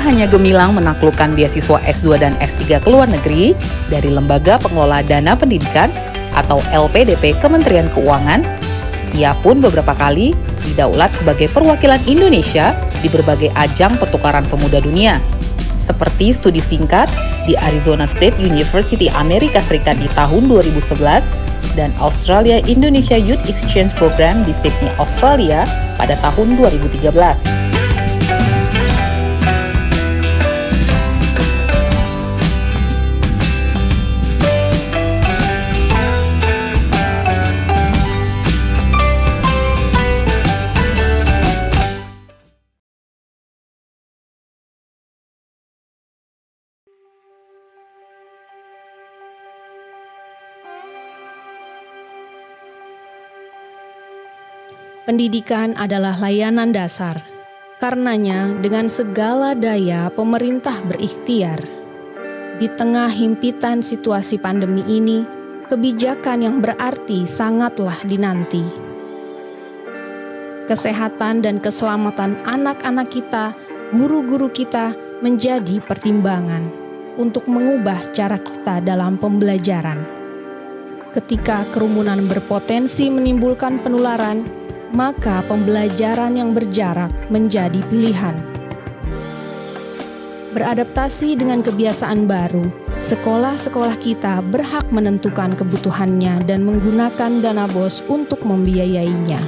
hanya gemilang menaklukkan beasiswa S2 dan S3 ke luar negeri dari Lembaga Pengelola Dana Pendidikan atau LPDP Kementerian Keuangan, ia pun beberapa kali didaulat sebagai perwakilan Indonesia di berbagai ajang pertukaran pemuda dunia, seperti studi singkat di Arizona State University Amerika Serikat di tahun 2011 dan Australia Indonesia Youth Exchange Program di Sydney, Australia pada tahun 2013. Pendidikan adalah layanan dasar. Karenanya, dengan segala daya pemerintah berikhtiar. Di tengah himpitan situasi pandemi ini, kebijakan yang berarti sangatlah dinanti. Kesehatan dan keselamatan anak-anak kita, guru-guru kita menjadi pertimbangan untuk mengubah cara kita dalam pembelajaran. Ketika kerumunan berpotensi menimbulkan penularan, maka pembelajaran yang berjarak menjadi pilihan. Beradaptasi dengan kebiasaan baru, sekolah-sekolah kita berhak menentukan kebutuhannya dan menggunakan dana BOS untuk membiayainya.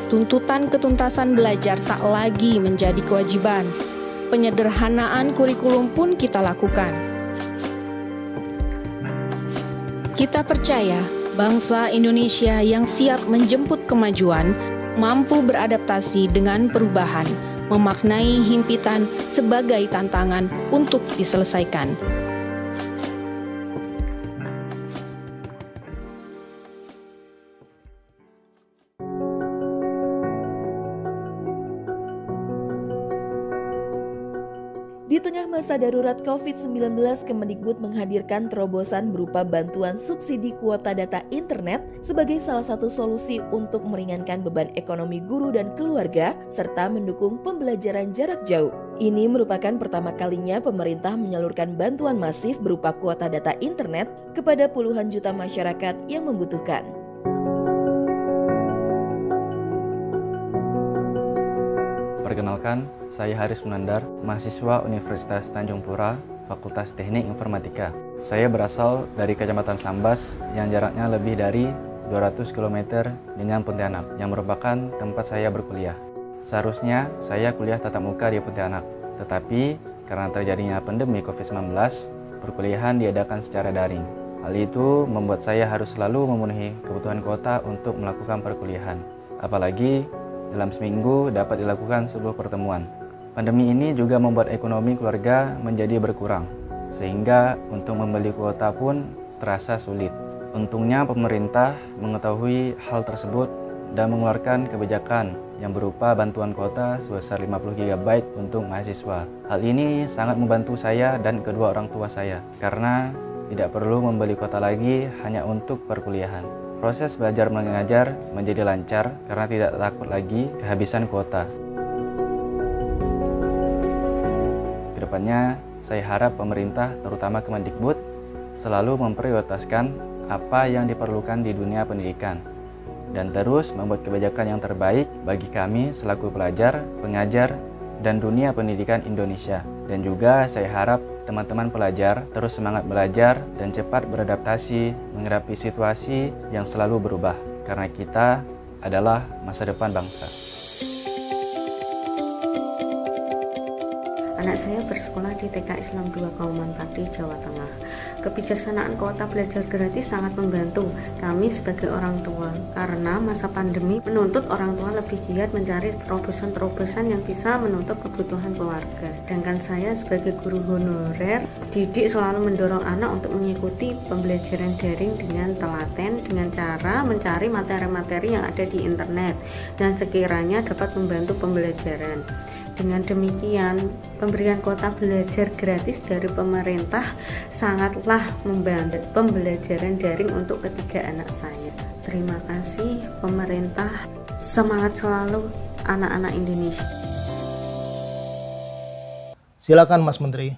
Tuntutan ketuntasan belajar tak lagi menjadi kewajiban. Penyederhanaan kurikulum pun kita lakukan. Kita percaya bangsa Indonesia yang siap menjemput kemajuan, mampu beradaptasi dengan perubahan, memaknai himpitan sebagai tantangan untuk diselesaikan. Di tengah masa darurat COVID-19, Kemendikbud menghadirkan terobosan berupa bantuan subsidi kuota data internet sebagai salah satu solusi untuk meringankan beban ekonomi guru dan keluarga, serta mendukung pembelajaran jarak jauh. Ini merupakan pertama kalinya pemerintah menyalurkan bantuan masif berupa kuota data internet kepada puluhan juta masyarakat yang membutuhkan. Perkenalkan, saya Haris Munandar, mahasiswa Universitas Tanjung Pura, Fakultas Teknik Informatika. Saya berasal dari Kecamatan Sambas yang jaraknya lebih dari 200 km dengan Pontianak, yang merupakan tempat saya berkuliah. Seharusnya saya kuliah tatap muka di Pontianak, tetapi karena terjadinya pandemi COVID-19, perkuliahan diadakan secara daring. Hal itu membuat saya harus selalu memenuhi kebutuhan kuota untuk melakukan perkuliahan. Apalagi dalam seminggu dapat dilakukan 10 pertemuan. Pandemi ini juga membuat ekonomi keluarga menjadi berkurang, sehingga untuk membeli kuota pun terasa sulit. Untungnya pemerintah mengetahui hal tersebut dan mengeluarkan kebijakan yang berupa bantuan kuota sebesar 50 GB untuk mahasiswa. Hal ini sangat membantu saya dan kedua orang tua saya, karena tidak perlu membeli kuota lagi hanya untuk perkuliahan. Proses belajar mengajar menjadi lancar karena tidak takut lagi kehabisan kuota. Kedepannya, saya harap pemerintah, terutama Kemendikbud, selalu memprioritaskan apa yang diperlukan di dunia pendidikan dan terus membuat kebijakan yang terbaik bagi kami selaku pelajar, pengajar, dan dunia pendidikan Indonesia. Dan juga saya harap teman-teman pelajar terus semangat belajar dan cepat beradaptasi menghadapi situasi yang selalu berubah, karena kita adalah masa depan bangsa. Anak saya bersekolah di TK Islam 2 Kauman Pati, Jawa Tengah. Kebijaksanaan kuota belajar gratis sangat membantu kami sebagai orang tua, karena masa pandemi menuntut orang tua lebih giat mencari terobosan-terobosan yang bisa menutup kebutuhan keluarga. Sedangkan saya sebagai guru honorer, didik selalu mendorong anak untuk mengikuti pembelajaran daring dengan telaten, dengan cara mencari materi-materi yang ada di internet dan sekiranya dapat membantu pembelajaran. Dengan demikian, pemberian kuota belajar gratis dari pemerintah sangatlah membantu pembelajaran daring untuk ketiga anak saya. Terima kasih pemerintah, semangat selalu anak-anak Indonesia. Silakan Mas Menteri.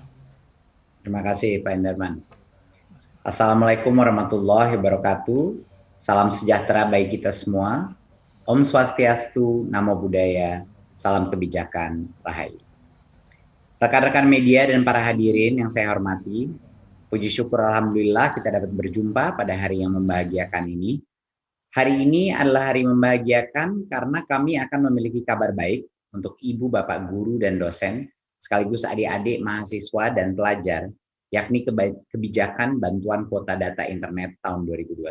Terima kasih Pak Endarman. Assalamualaikum warahmatullahi wabarakatuh. Salam sejahtera bagi kita semua. Om Swastiastu, Namo Buddhaya, salam kebijakan, Rahayu. Rekan-rekan media dan para hadirin yang saya hormati, puji syukur Alhamdulillah kita dapat berjumpa pada hari yang membahagiakan ini. Hari ini adalah hari membahagiakan karena kami akan memiliki kabar baik untuk ibu, bapak, guru, dan dosen, sekaligus adik-adik, mahasiswa, dan pelajar, yakni kebijakan bantuan kuota data internet tahun 2021.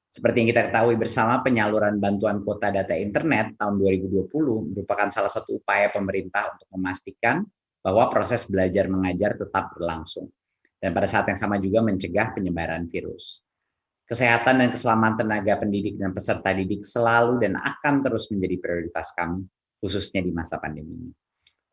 Seperti yang kita ketahui bersama, penyaluran bantuan kuota data internet tahun 2020 merupakan salah satu upaya pemerintah untuk memastikan bahwa proses belajar mengajar tetap berlangsung. Dan pada saat yang sama juga mencegah penyebaran virus. Kesehatan dan keselamatan tenaga pendidik dan peserta didik selalu dan akan terus menjadi prioritas kami, khususnya di masa pandemi ini.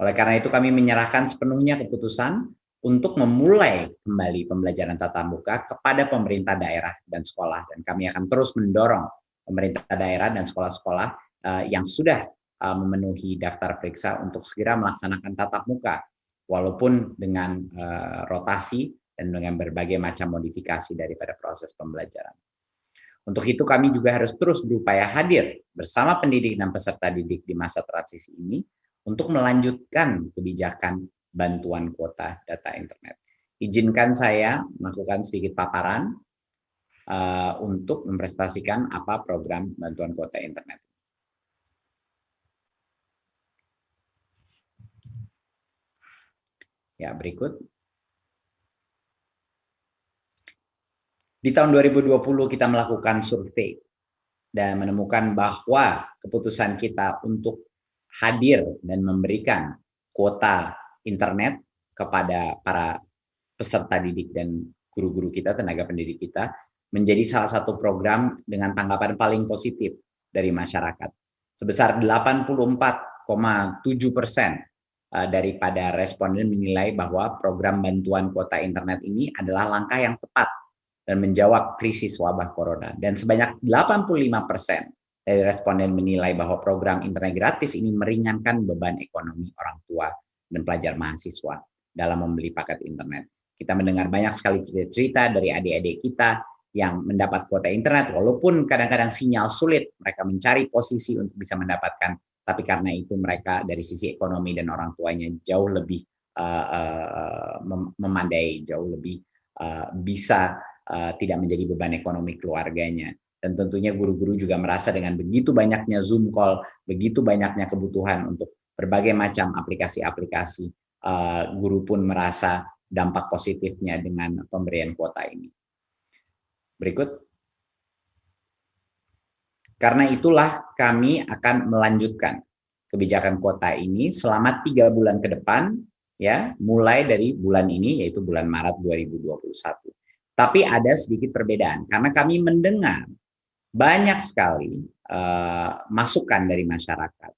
Oleh karena itu kami menyerahkan sepenuhnya keputusan untuk memulai kembali pembelajaran tatap muka kepada pemerintah daerah dan sekolah. Dan kami akan terus mendorong pemerintah daerah dan sekolah-sekolah yang sudah memenuhi daftar periksa untuk segera melaksanakan tatap muka, walaupun dengan rotasi dan dengan berbagai macam modifikasi daripada proses pembelajaran. Untuk itu kami juga harus terus berupaya hadir bersama pendidik dan peserta didik di masa transisi ini untuk melanjutkan kebijakan bantuan kuota data internet. Izinkan saya melakukan sedikit paparan untuk mempresentasikan apa program bantuan kuota internet. Ya, berikut. Di tahun 2020 kita melakukan survei dan menemukan bahwa keputusan kita untuk hadir dan memberikan kuota internet kepada para peserta didik dan guru-guru kita, tenaga pendidik kita, menjadi salah satu program dengan tanggapan paling positif dari masyarakat. Sebesar 84,7% daripada responden menilai bahwa program bantuan kuota internet ini adalah langkah yang tepat dan menjawab krisis wabah corona. Dan sebanyak 85% dari responden menilai bahwa program internet gratis ini meringankan beban ekonomi orang tua dan pelajar mahasiswa dalam membeli paket internet. Kita mendengar banyak sekali cerita-cerita dari adik-adik kita yang mendapat kuota internet, walaupun kadang-kadang sinyal sulit, mereka mencari posisi untuk bisa mendapatkan, tapi karena itu mereka dari sisi ekonomi dan orang tuanya jauh lebih memandai, jauh lebih bisa tidak menjadi beban ekonomi keluarganya. Dan tentunya guru-guru juga merasa dengan begitu banyaknya Zoom call, begitu banyaknya kebutuhan untuk berbagai macam aplikasi-aplikasi, guru pun merasa dampak positifnya dengan pemberian kuota ini. Berikut. Karena itulah kami akan melanjutkan kebijakan kuota ini selama 3 bulan ke depan, ya, mulai dari bulan ini, yaitu bulan Maret 2021. Tapi ada sedikit perbedaan, karena kami mendengar banyak sekali masukan dari masyarakat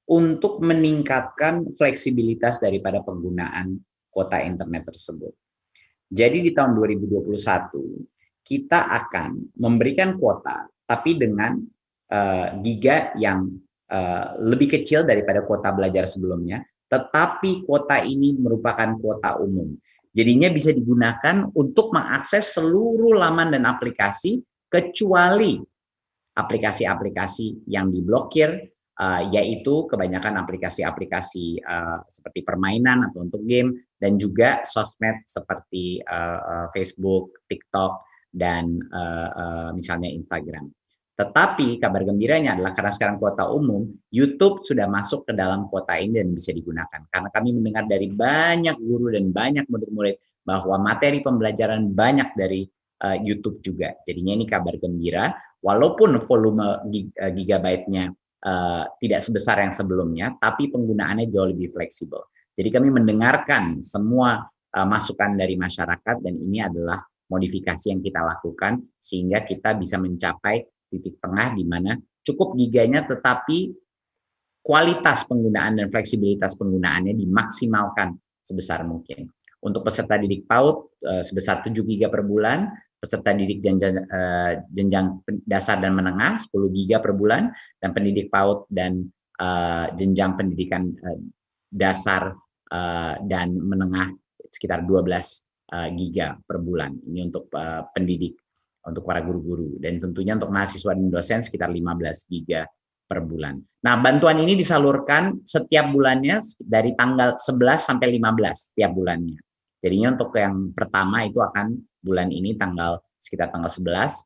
untuk meningkatkan fleksibilitas daripada penggunaan kuota internet tersebut. Jadi di tahun 2021 kita akan memberikan kuota, tapi dengan giga yang lebih kecil daripada kuota belajar sebelumnya, tetapi kuota ini merupakan kuota umum. Jadinya bisa digunakan untuk mengakses seluruh laman dan aplikasi, kecuali aplikasi-aplikasi yang diblokir, yaitu kebanyakan aplikasi-aplikasi seperti permainan atau untuk game, dan juga sosmed seperti Facebook, TikTok, dan misalnya Instagram. Tetapi kabar gembiranya adalah karena sekarang kuota umum, YouTube sudah masuk ke dalam kuota ini dan bisa digunakan. Karena kami mendengar dari banyak guru dan banyak murid-murid bahwa materi pembelajaran banyak dari YouTube juga. Jadinya ini kabar gembira, walaupun volume gigabyte-nya tidak sebesar yang sebelumnya, tapi penggunaannya jauh lebih fleksibel. Jadi kami mendengarkan semua masukan dari masyarakat, dan ini adalah modifikasi yang kita lakukan sehingga kita bisa mencapai titik tengah di mana cukup giganya tetapi kualitas penggunaan dan fleksibilitas penggunaannya dimaksimalkan sebesar mungkin. Untuk peserta didik PAUD sebesar 7 giga per bulan, peserta didik jenjang dasar dan menengah 10 giga per bulan, dan pendidik PAUD dan jenjang pendidikan dasar dan menengah sekitar 12 giga per bulan. Ini untuk pendidik, untuk para guru-guru, dan tentunya untuk mahasiswa dan dosen sekitar 15 giga per bulan. Nah, bantuan ini disalurkan setiap bulannya dari tanggal 11 sampai 15 setiap bulannya. Jadinya untuk yang pertama itu akan bulan ini sekitar tanggal 11,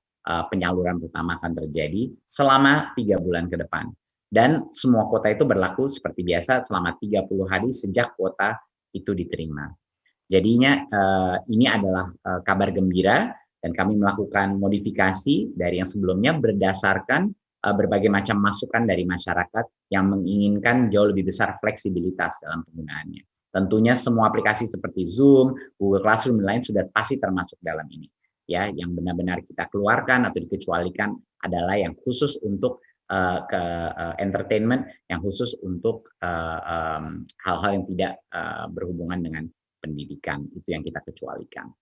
penyaluran pertama akan terjadi selama 3 bulan ke depan. Dan semua kuota itu berlaku seperti biasa selama 30 hari sejak kuota itu diterima. Jadinya ini adalah kabar gembira, dan kami melakukan modifikasi dari yang sebelumnya berdasarkan berbagai macam masukan dari masyarakat yang menginginkan jauh lebih besar fleksibilitas dalam penggunaannya. Tentunya semua aplikasi seperti Zoom, Google Classroom, dan lain sudah pasti termasuk dalam ini. Ya, yang benar-benar kita keluarkan atau dikecualikan adalah yang khusus untuk entertainment, yang khusus untuk hal-hal yang tidak berhubungan dengan pendidikan, itu yang kita kecualikan.